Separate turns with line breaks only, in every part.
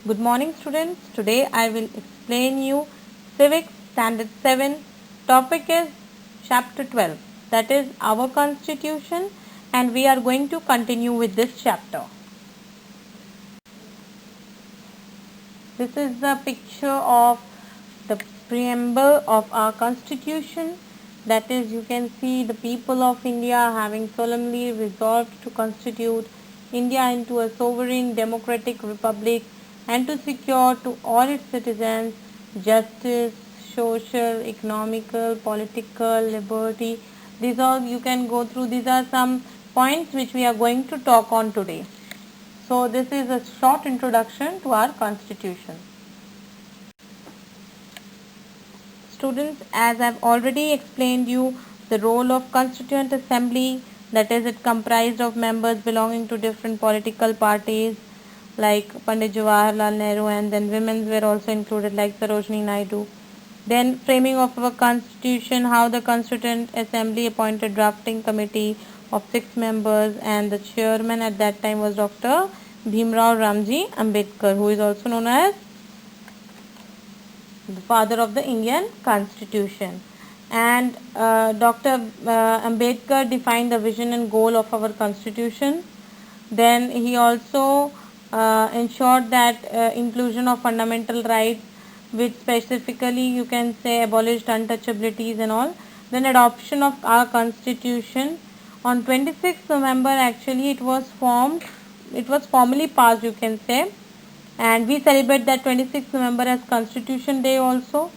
Good morning students. Today I will explain you Civics Standard 7. Topic is Chapter 12, that is our Constitution, and we are going to continue with this chapter. This is the picture of the preamble of our Constitution. That is, you can see the people of India having solemnly resolved to constitute India into a sovereign democratic republic and to secure to all its citizens justice, social, economical, political, liberty. These all you can go through. These are some points which we are going to talk on today. So this is a short introduction to our Constitution. Students, as I have already explained you the role of Constituent Assembly, that is, it comprised of members belonging to different political parties like Pandit Jawaharlal Nehru, and then women were also included like Sarojini Naidu. Then framing of our Constitution, how the Constituent Assembly appointed drafting committee of 6 members, and the chairman at that time was Dr. Bhimrao Ramji Ambedkar, who is also known as the father of the Indian Constitution. And Dr. Ambedkar defined the vision and goal of our Constitution. Then he also ensured that inclusion of fundamental rights, which specifically you can say abolished untouchabilities and all. Then adoption of our Constitution on 26th November, actually it was formally passed, you can say, and we celebrate that 26th November as Constitution Day also.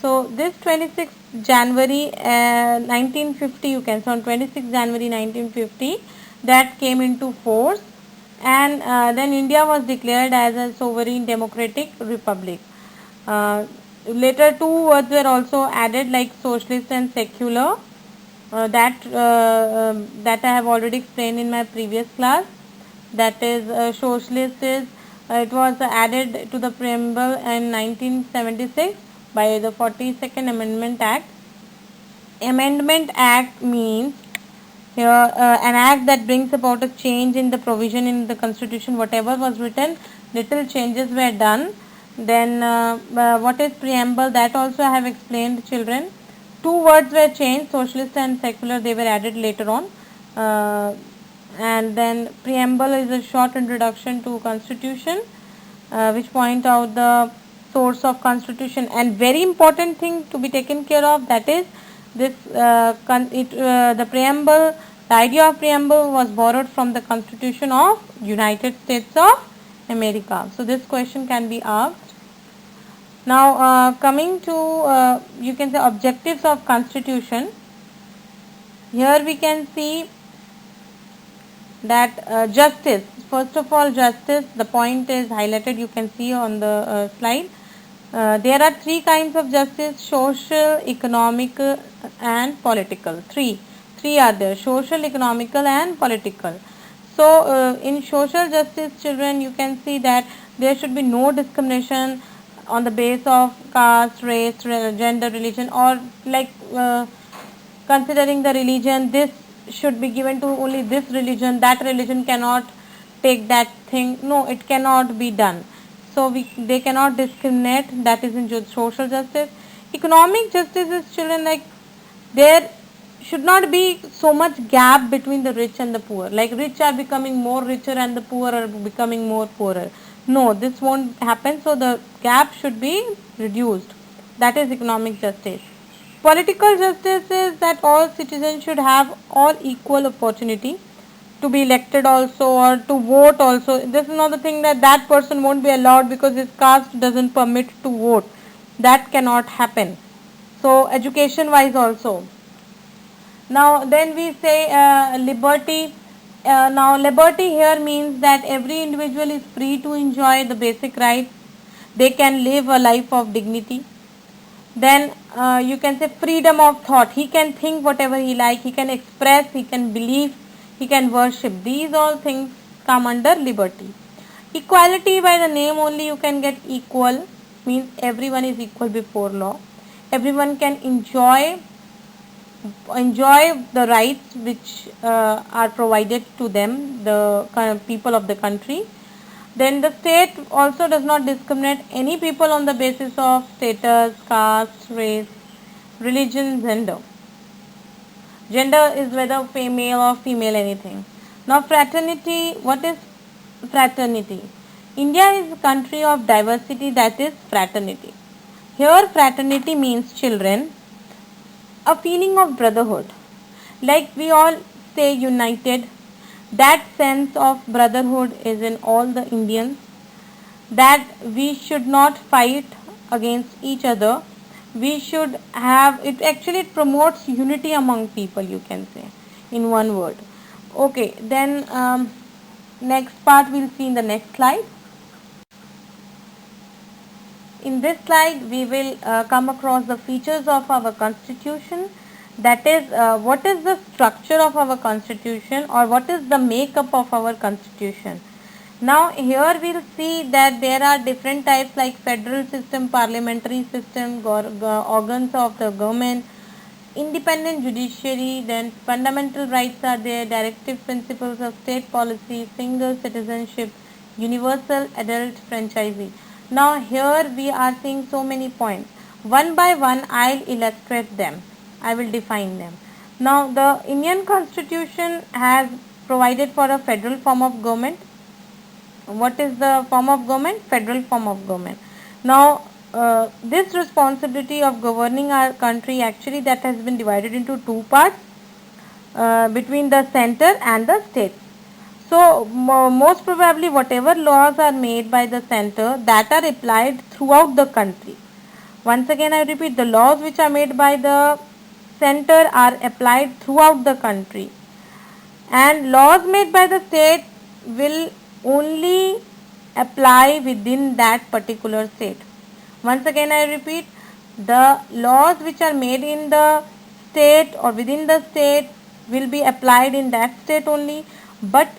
So this 26th January 1950, you can say on 26th January 1950 that came into force, and then India was declared as a sovereign democratic republic. Later 2 words were also added like socialist and secular, that I have already explained in my previous class. That is, socialist is it was added to the preamble in 1976 by the 42nd Amendment Act. Amendment Act means here an act that brings about a change in the provision in the Constitution. Whatever was written, little changes were done. Then what is preamble? That also I have explained, children. 2 words were changed, socialist and secular, they were added later on. And then preamble is a short introduction to Constitution, which point out the source of Constitution, and very important thing to be taken care of, that is this the preamble, the idea of preamble was borrowed from the Constitution of United States of America. So this question can be asked. Now coming to you can say objectives of Constitution. Here we can see that justice, first of all justice, the point is highlighted, you can see on the slide. There are 3 kinds of justice: social, economic and political. Three are there: social, economical and political. So in social justice, children, you can see that there should be no discrimination on the base of caste, race, gender, religion, or like considering the religion, this should be given to only this religion, that religion cannot take that thing. No, it cannot be done. So they cannot discriminate. That is in social justice. Economic justice is, children, like there should not be so much gap between the rich and the poor, like rich are becoming more richer and the poor are becoming more poorer. No, this won't happen. So the gap should be reduced. That is economic justice. Political justice is that all citizens should have all equal opportunity to be elected also, or to vote also. This is not the thing that that person won't be allowed because his caste doesn't permit to vote. That cannot happen. So education wise also. Now then we say liberty. Now liberty here means that every individual is free to enjoy the basic rights. They can live a life of dignity. Then you can say freedom of thought. He can think whatever he like, he can express, he can believe, he can worship. These all things come under liberty. Equality, by the name only you can get equal, means everyone is equal before law. Everyone can enjoy the rights which are provided to them, the people of the country. Then the state also does not discriminate any people on the basis of status, caste, race, religion, gender. Gender is whether male or female, anything. Now fraternity, what is fraternity? India is a country of diversity, that is fraternity. Here fraternity means, children, a feeling of brotherhood. Like we all stay united, that sense of brotherhood is in all the Indians, that we should not fight against each other. We should have it, actually it promotes unity among people, you can say, in one word. Okay, then next part we'll see in the next slide. In this slide we will come across the features of our constitution, that is what is the structure of our constitution, or what is the makeup of our constitution. Now here we will see that there are different types like federal system, parliamentary system, organs of the government, independent judiciary, then fundamental rights are there, directive principles of state policy, single citizenship, universal adult franchisee. Now here we are seeing so many points. One by one I will illustrate them. I will define them. Now the Indian Constitution has provided for a federal form of government. What is the form of government? Federal form of government. Now this responsibility of governing our country, actually that has been divided into two parts, between the center and the state. So most probably whatever laws are made by the center, that are applied throughout the country. Once again I repeat, the laws which are made by the center are applied throughout the country, and laws made by the state will only apply within that particular state. Once again I repeat, the laws which are made in the state or within the state will be applied in that state only, but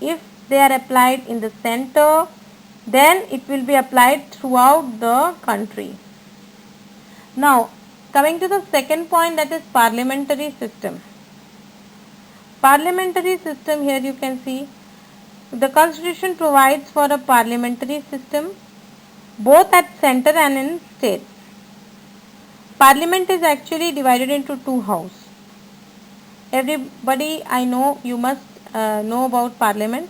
if they are applied in the center, then it will be applied throughout the country. Now coming to the second point, that is parliamentary system. Parliamentary system, here you can see the constitution provides for a parliamentary system both at center and in state. Parliament is actually divided into two houses. Everybody, I know you must know about parliament,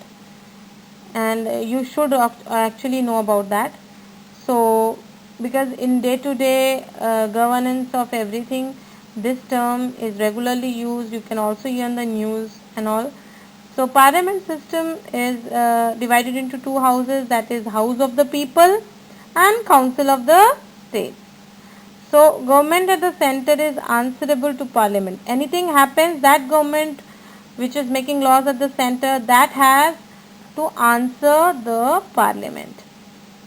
and you should actually know about that. So because in day to day governance of everything, this term is regularly used. You can also hear in the news and all. So parliament system is divided into two houses, that is House of the People and Council of the State. So government at the center is answerable to parliament. Anything happens, that government which is making laws at the center, that has to answer the parliament.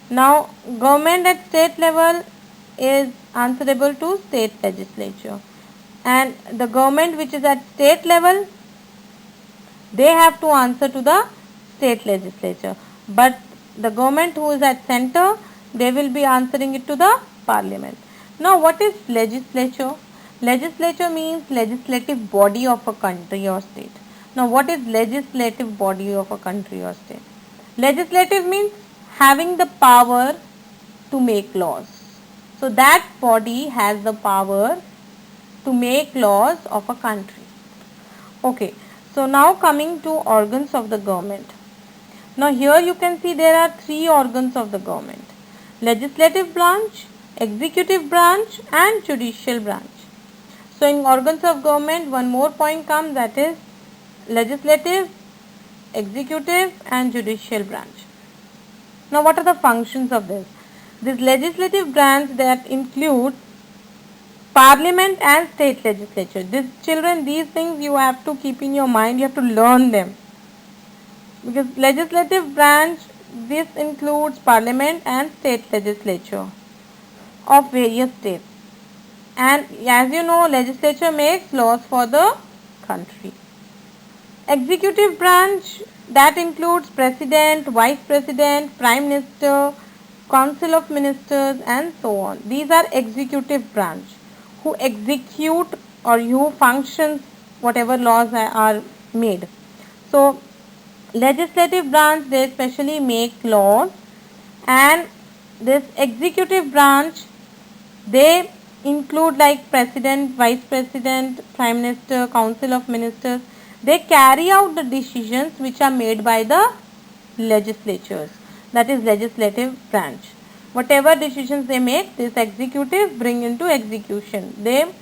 Now government at state level is answerable to state legislature, and the government which is at state level, they have to answer to the state legislature, but the government who is at center, they will be answering it to the parliament. Now what is legislature? Legislature means legislative body of a country or state. Now what is legislative body of a country or state? Legislative means having the power to make laws. So that body has the power to make laws of a country. Okay. So now coming to organs of the government. Now here you can see there are three organs of the government: legislative branch, executive branch and judicial branch. So in organs of government, one more point comes, that is legislative, executive and judicial branch. Now what are the functions of this? This legislative branch, that include parliament and state legislature. Children, these things you have to keep in your mind, you have to learn them, because legislative branch, this includes parliament and state legislature of various states, and as you know, legislature makes laws for the country. Executive branch, that includes president, vice president, prime minister, council of ministers and so on. These are executive branch who execute or who functions whatever laws are made. So legislative branch, they specially make laws, and this executive branch, they include like president, vice president, prime minister, council of ministers. They carry out the decisions which are made by the legislatures, that is legislative branch. Whatever decisions they make, this executive bring into execution. They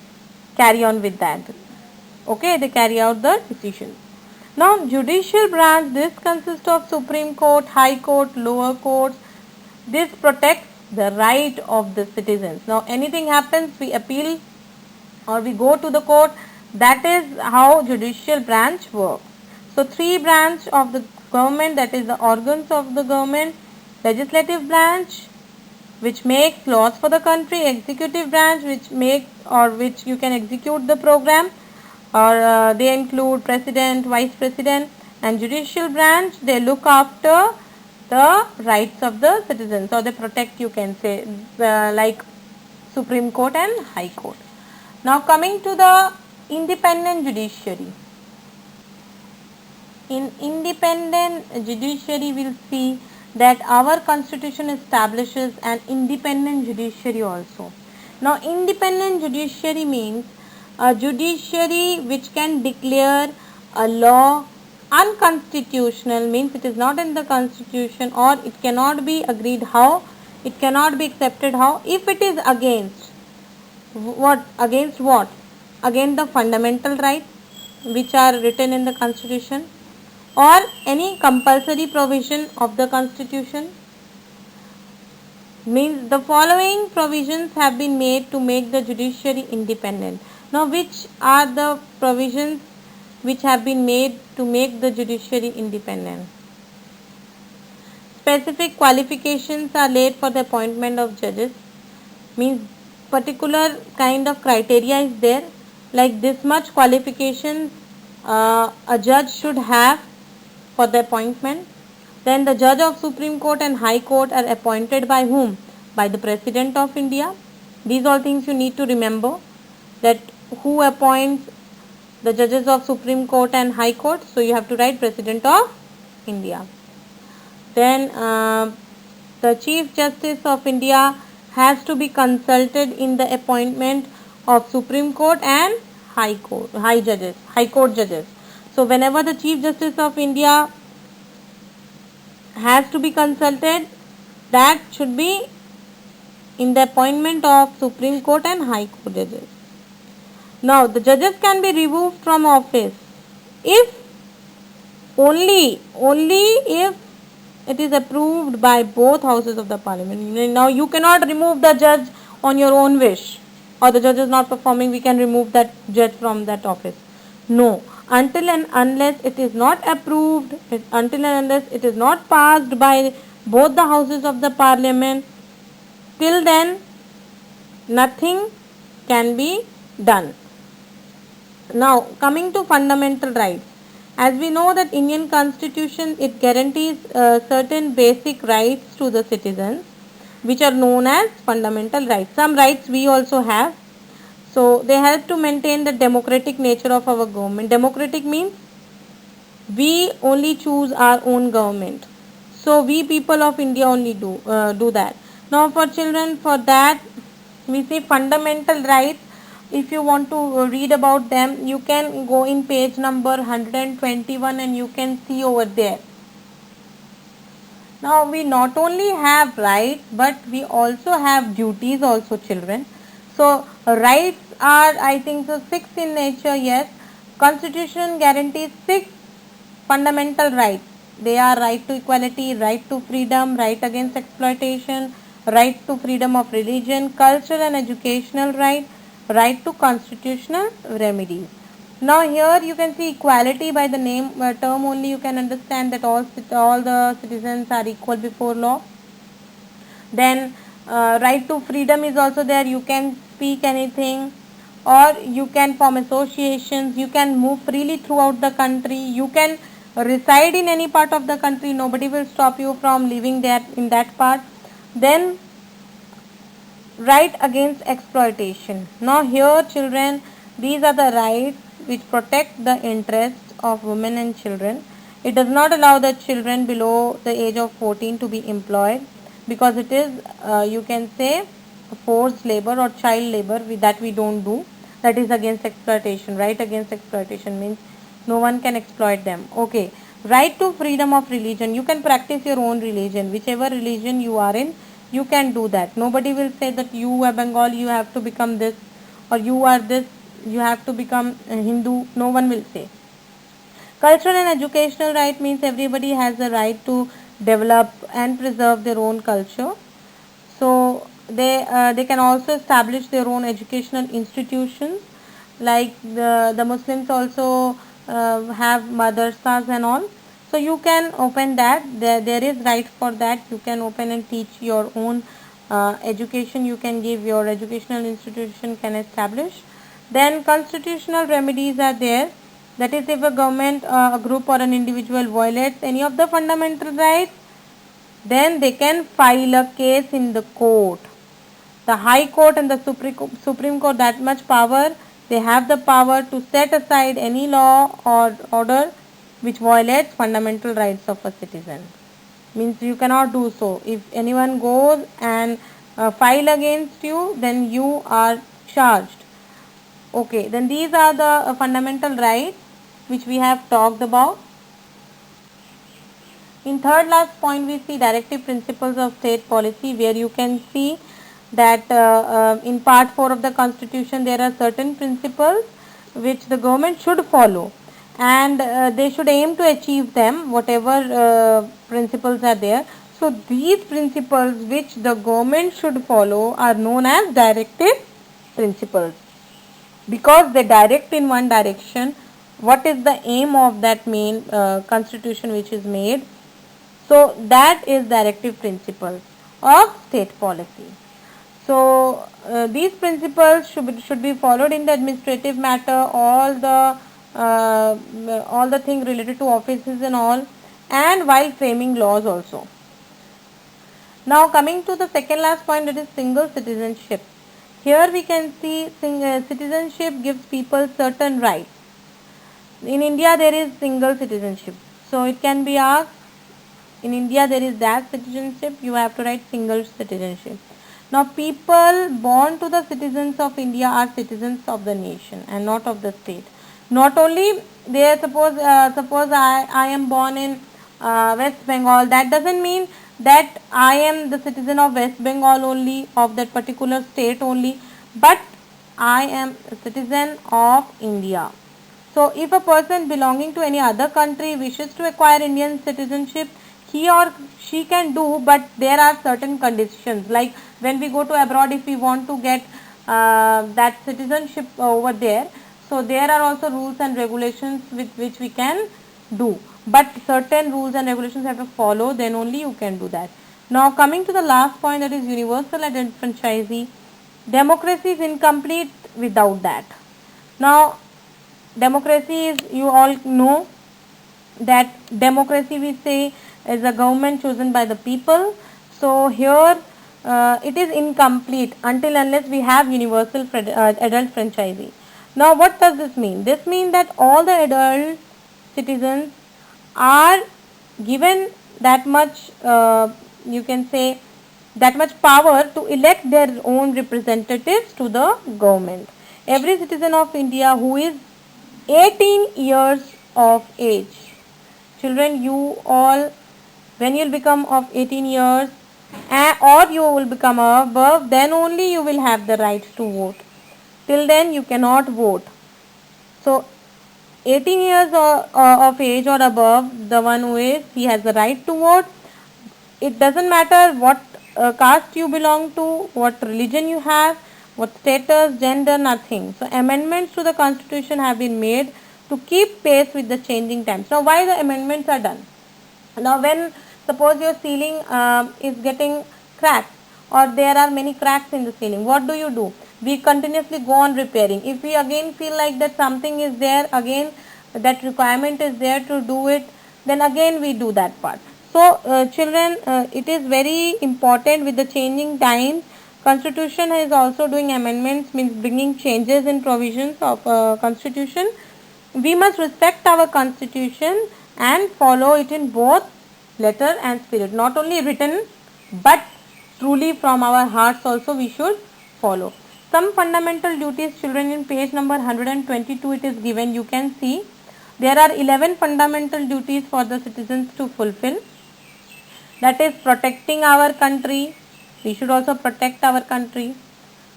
carry on with that. Okay, they carry out the decisions. Now judicial branch, this consists of Supreme Court, High Court, lower courts. This protects the right of the citizens. Now anything happens, we appeal or we go to the court. That is how judicial branch works. So three branch of the government, that is the organs of the government: legislative branch, which makes laws for the country; executive branch, which make or which you can execute the program, or they include president, vice president; and judicial branch, they look after the rights of the citizens, or they protect, you can say, like Supreme Court and High Court. Now coming to the independent judiciary. In independent judiciary, we will see that our constitution establishes an independent judiciary also. Now independent judiciary means a judiciary which can declare a law unconstitutional, means it is not in the constitution, or it cannot be agreed how, it cannot be accepted how, if it is against what? Against what? Against the fundamental rights which are written in the constitution, or any compulsory provision of the constitution. Means the following provisions have been made to make the judiciary independent. Now which are the provisions which have been made to make the judiciary independent? Specific qualifications are laid for the appointment of judges. Means particular kind of criteria is there, like this much qualifications a judge should have for the appointment. Then the judge of Supreme Court and High Court are appointed by whom? By the President of India. These all things you need to remember, that who appoints the judges of Supreme Court and High Court. So you have to write President of India. Then the Chief Justice of India has to be consulted in the appointment of Supreme Court and High Court, High Court judges. So whenever the Chief Justice of India has to be consulted, that should be in the appointment of Supreme Court and High Court judges. Now the judges can be removed from office if only if it is approved by both houses of the parliament. Now you cannot remove the judge on your own wish, or the judge is not performing, we can remove that judge from that office. No, until and unless it is not approved, until and unless it is not passed by both the houses of the parliament, till then nothing can be done. Now coming to fundamental rights. As we know that Indian constitution, it guarantees certain basic rights to the citizens, which are known as fundamental rights. Some rights we also have. So they help to maintain the democratic nature of our government. Democratic means we only choose our own government. So we people of India only do that. Now for children, for that we say fundamental rights. If you want to read about them, you can go in page number 121 and you can see over there. Now we not only have rights, but we also have duties also, children. So rights are, I think so, 6 in nature. Yes, constitution guarantees 6 fundamental rights. They are right to equality, right to freedom, right against exploitation, right to freedom of religion, cultural and educational right, right to constitutional remedies. Now here you can see equality. By the name term only you can understand that all the citizens are equal before law. Then right to freedom is also there. You can speak anything, or you can form associations, you can move freely throughout the country, you can reside in any part of the country, nobody will stop you from living there in that part. Then right against exploitation. Now here, children, these are the rights which protect the interests of women and children. It does not allow the children below the age of 14 to be employed, because it is, you can say, forced labor or child labor that we don't do. That is against exploitation. Right against exploitation means no one can exploit them. Okay. Right to freedom of religion. You can practice your own religion. Whichever religion you are in, you can do that. Nobody will say that you are Bengal, you have to become this, or you are this, you have to become a Hindu. No one will say. Cultural and educational right means everybody has the right to develop and preserve their own culture. So they can also establish their own educational institutions, like the Muslims also have madrasas and all. So you can open that. There is right for that. You can open and teach your own education. You can give your educational institution can establish. Then constitutional remedies are there. That is, if a government, a group or an individual violates any of the fundamental rights, then they can file a case in the court. The High Court and the Supreme Court, that much power, they have the power to set aside any law or order which violates fundamental rights of a citizen. Means you cannot do so. If anyone goes and file against you, then you are charged. Okay, then these are the fundamental rights which we have talked about. In third last point, we see directive principles of state policy, where you can see that in part 4 of the constitution there are certain principles which the government should follow, and they should aim to achieve them, whatever principles are there. So these principles which the government should follow are known as directive principles, because they direct in one direction. What is the aim of that main constitution which is made? So that is directive principles of state policy. So these principles should be followed in the administrative matter, all the thing related to offices and all, and while framing laws also. Now coming to the second last point, that is single citizenship. Here we can see citizenship gives people certain rights. In India there is single citizenship. So it can be asked, in India there is that citizenship, you have to write single citizenship. Now people born to the citizens of India are citizens of the nation and not of the state. Not only they suppose I am born in West Bengal, that doesn't mean that I am the citizen of West Bengal only, of that particular state only, but I am a citizen of India. So if a person belonging to any other country wishes to acquire Indian citizenship, he or she can do, but there are certain conditions. Like when we go to abroad, if we want to get that citizenship over there, so there are also rules and regulations with which we can do, but certain rules and regulations have to follow, then only you can do that. Now coming to the last point, that is universal disenfranchisement. Democracy is incomplete without that. Now democracy is, you all know that democracy we say is a government chosen by the people. So here it is incomplete until unless we have universal adult franchisee. Now what does this mean? This means that all the adult citizens are given that much, you can say, that much power to elect their own representatives to the government. Every citizen of India who is 18 years of age, children, you all, when you will become of 18 years or you will become above, then only you will have the right to vote. Till then you cannot vote. So 18 years of age or above, the one who is, he has the right to vote. It doesn't matter what caste you belong to, what religion you have, what status, gender, nothing. So amendments to the constitution have been made to keep pace with the changing times. Now why the amendments are done? Now when suppose your ceiling is getting cracked, or there are many cracks in the ceiling, what do? We continuously go on repairing. If we again feel like that something is there, again that requirement is there to do it, then again we do that part. So children, it is very important with the changing times. Constitution is also doing amendments, means bringing changes in provisions of constitution. We must respect our constitution and follow it in both letter and spirit. Not only written but truly from our hearts also we should follow. Some fundamental duties, children, in page number 122 it is given. You can see there are 11 fundamental duties for the citizens to fulfill. That is protecting our country. We should also protect our country.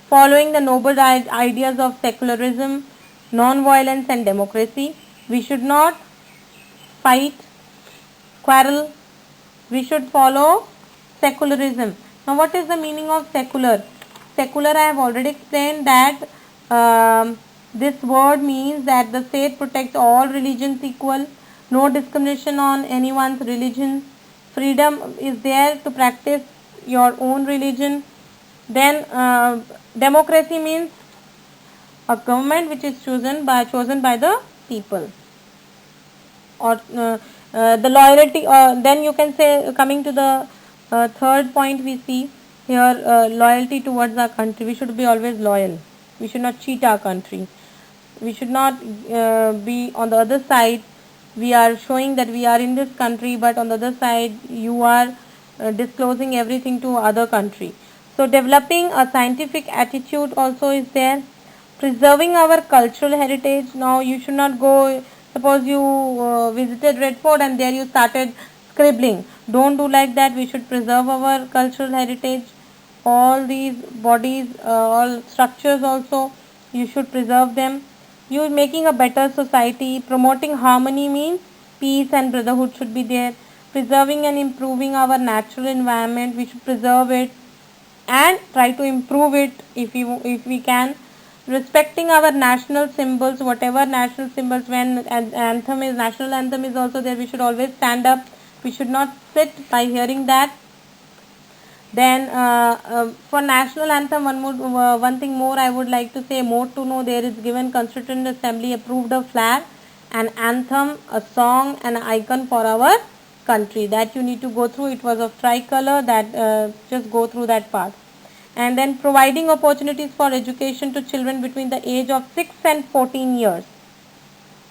Following the noble ideas of secularism, non-violence and democracy. We should not fight, quarrel. We should follow secularism. Now what is the meaning of secular? Secular, I have already explained that this word means that the state protects all religions equal, no discrimination on anyone's religion, freedom is there to practice your own religion. Then democracy means a government which is chosen by the people. Or the loyalty, then you can say, coming to the third point, we see here loyalty towards our country. We should be always loyal. We should not cheat our country. We should not be on the other side. We are showing that we are in this country, but on the other side you are disclosing everything to other country. So developing a scientific attitude also is there. Preserving our cultural heritage. Now you should not go, suppose you visited Red Fort and there you started scribbling. Don't do like that. We should preserve our cultural heritage. All these bodies, all structures also, you should preserve them. You are making a better society. Promoting harmony means peace and brotherhood should be there. Preserving and improving our natural environment, we should preserve it and try to improve it if we can. Respecting our national symbols, whatever national symbols, when anthem is, national anthem is also there, we should always stand up. We should not sit by hearing that. Then for national anthem, one thing more I would like to say, more to know, there is given Constituent Assembly approved a flag, an anthem, a song, an icon for our country, that you need to go through. It was of tricolor, that just go through that part. And then providing opportunities for education to children between the age of 6 and 14 years.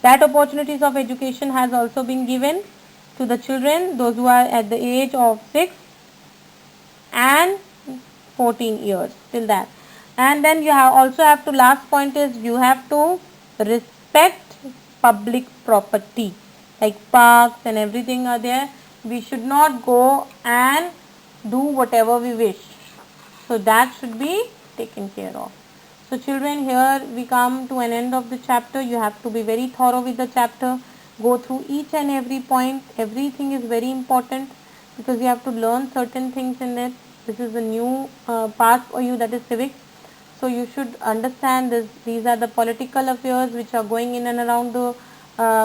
That opportunities of education has also been given to the children, those who are at the age of 6 and 14 years, till that. And then you also have to, last point is, you have to respect public property, like parks and everything are there. We should not go and do whatever we wish. So that should be taken care of. So children, here we come to an end of the chapter. You have to be very thorough with the chapter. Go through each and every point. Everything is very important because you have to learn certain things in it. This is a new part for you, that is civics. So you should understand this. These are the political affairs which are going in and around the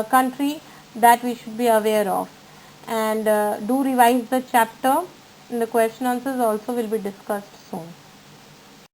country, that we should be aware of. And do revise the chapter. And the question answers also will be discussed soon.